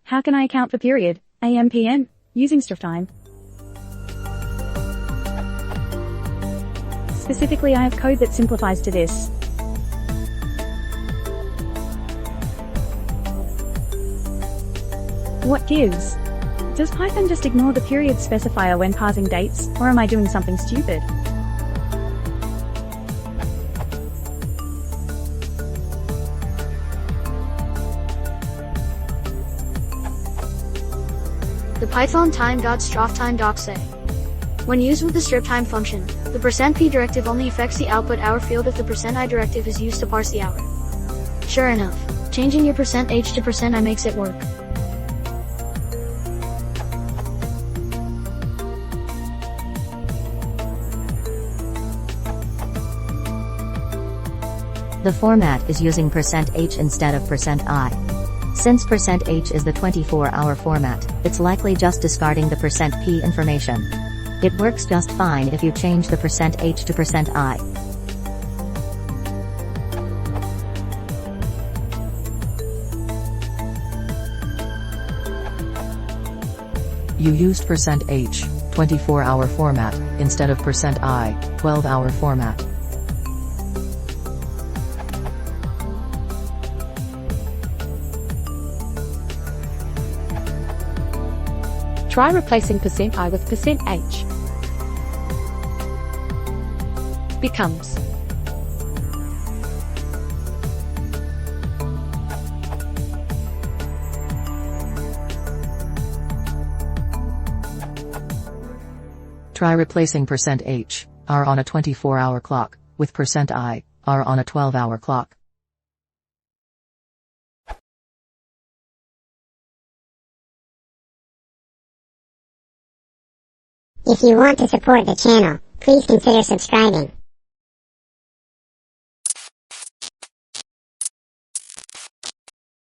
How can I account for period, AM PM, using Strftime? Specifically, I have code that simplifies to this. What gives? Does Python just ignore the period specifier when parsing dates, or am I doing something stupid? The Python time.strftime doc say. When used with the strptime function, the %p directive only affects the output hour field if the %i directive is used to parse the hour. Sure enough, changing your %h to %i makes it work. The format is using %h instead of %i. Since %h is the 24-hour format, it's likely just discarding the %p information. It works just fine if you change the %h to %i. You used %h, 24-hour format, instead of %i, 12-hour format. Try replacing %i with %h. Becomes Try replacing %h, r on a 24-hour clock, with %i, r on a 12-hour clock. If you want to support the channel, please consider subscribing.